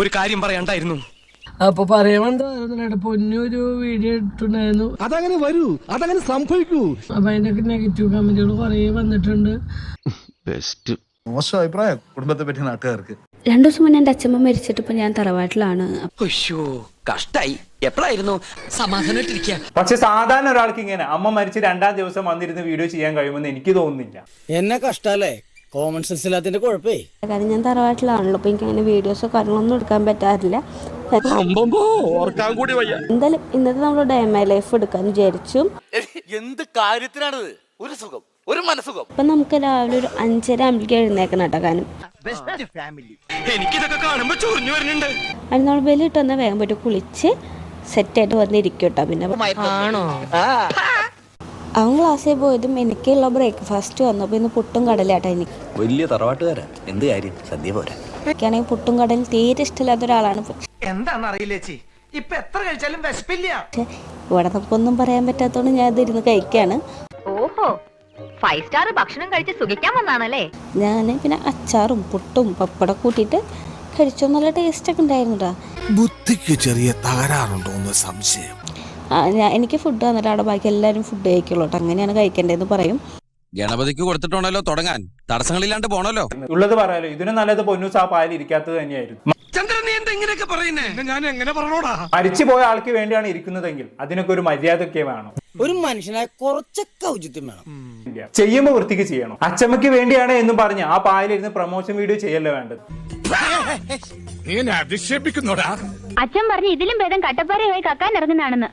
ഒരു കാര്യം പറയണ്ടായിരുന്നു. അപ്പൊ പറയാൻ പൊന്നൊരു വീഡിയോ ഇട്ടിട്ടുണ്ടായിരുന്നു. അതങ്ങനെ വരൂ, അതങ്ങനെ സംഭവിക്കൂ. അപ്പൊ അതിന്റെ നെഗറ്റീവ് കമന്റുകൾ കുറെ വന്നിട്ടുണ്ട്. മോശം അഭിപ്രായം കുടുംബത്തെ പറ്റി നാട്ടുകാർക്ക്. 2 ദിവസം മുന്നേ എന്റെ അച്ഛമ്മ മരിച്ചിട്ട് ഇപ്പൊ ഞാൻ തറവാട്ടിലാണ്. കഷ്ടായി. എപ്പോഴായിരുന്നു സമാധാനമായിട്ടിരിക്കുക. പക്ഷെ സാധാരണ ഒരാൾക്ക് ഇങ്ങനെ അമ്മ മരിച്ച് 2-ാം ദിവസം വന്നിരുന്ന് വീഡിയോ ചെയ്യാൻ കഴിയുമെന്ന് എനിക്ക് തോന്നുന്നില്ല. എന്നെ കഷ്ടല്ലേ, കോമൺ സെൻസ് ഇല്ലാത്തതിന്റെ കുഴപ്പേ. കാരണം ഞാൻ തറവാട്ടിലാണല്ലോ, അപ്പൊ എനിക്ക് അങ്ങനെ വീഡിയോസോ കാര്യങ്ങളൊന്നും എടുക്കാൻ പറ്റാറില്ല. എന്തായാലും ഇന്നത്തെ നമ്മൾ ഡേ മൈ ലൈഫ് എടുക്കാന്ന് വിചാരിച്ചു. എന്ത് കാര്യത്തിനാണത്? ഒരു സുഖം, ഒരു മനസുഖം. അപ്പൊ നമുക്ക് രാവിലെ ഒരു 5:30 ആകുമ്പോഴേക്ക് എഴുന്നേക്കണം കേട്ടോ. കാരണം എനിക്കിതൊക്കെ കാണുമ്പോ ചൊറിഞ്ഞു വരുന്നുണ്ട്. അതിന് നമ്മൾ ബലിട്ട് വന്നാൽ വേഗം പോയിട്ട് കുളിച്ച് സെറ്റായിട്ട് വന്നിരിക്കും കേട്ടോ. പിന്നെ അവൻ ക്ലാസ്സിൽ പോയതും എനിക്കുള്ള ബ്രേക്ക്ഫാസ്റ്റ് വന്നപ്പോ ഇന്ന് പുട്ടും കടലാട്ടോ. എനിക്ക് വലിയ തറവാട്ടുകാരാ, എന്ത് കാര്യം സദ്യ പോരാ. എനിക്കാണെങ്കിൽ പുട്ടും കടലും തീരെ ഇഷ്ടമില്ലാത്ത ഒരാളാണ്. എന്താണെന്നറിയില്ല ചേച്ചി, ഇപ്പൊ എത്ര കഴിച്ചാലും വിശപ്പില്ല. പക്ഷെ ഇവിടെ നമുക്കൊന്നും പറയാൻ പറ്റാത്തോണ്ട് ഞാൻ ഇതിരുന്ന് കഴിക്കാണ്. ഓഹോ, 5 സ്റ്റാർ ഭക്ഷണം കഴിച്ച് സുഖിക്കാൻ വന്നാണല്ലേ. ഞാൻ പിന്നെ അച്ചാറും പുട്ടും പപ്പടം കൂട്ടിയിട്ട് കഴിച്ചു. നല്ല ടേസ്റ്റ് ഒക്കെ ഉണ്ടായിരുന്നു കേട്ടോ. ബുദ്ധിക്ക് ചെറിയ തകരാറുണ്ടോ എന്ന് സംശയം. എനിക്ക് ഫുഡ് വന്നിട്ട് അവിടെ ബാക്കി എല്ലാവരും ഫുഡ് കഴിക്കുള്ളൂ കേട്ടോ. അങ്ങനെയാണ് കഴിക്കേണ്ടതെന്ന് പറയും. ഗണപതിക്ക് കൊടുത്തിട്ടുണ്ടല്ലോ തുടങ്ങാൻ, തടസ്സങ്ങളില്ലാണ്ട് പോണല്ലോ. ഉള്ളത് പറയാലോ, ഇതിനും നല്ലത് പൊന്നൂസ് ആ പാലിൽ ഇരിക്കാത്തത് തന്നെയായിരുന്നു. ചന്ദ്രൻ, നീ എന്താ ഇങ്ങനെയൊക്കെ പറയുന്നേ? ഞാൻ എങ്ങനെ പറഞ്ഞോടാ? മരിച്ചു പോയ ആൾക്ക് വേണ്ടിയാണ് ഇരിക്കുന്നതെങ്കിൽ അതിനൊക്കെ ഒരു മര്യാദയൊക്കെ വേണം. ഒരു മനുഷ്യനായ കുറച്ചൊക്കെ ഔചിത്യം വേണം. ചെയ്യുമ്പോ വൃത്തിക്ക് ചെയ്യണം. അച്ചമ്മയ്ക്ക് വേണ്ടിയാണ് എന്നും പറഞ്ഞ് ആ പാലിരുന്ന് പ്രൊമോഷൻ വീഡിയോ ചെയ്യല്ലേ വേണ്ടത്. അച്ഛൻ പറഞ്ഞു ഇതിലും ഭേദം കട്ടപ്പാറയായി കക്കാൻ ഇറങ്ങുന്നതാണെന്ന്.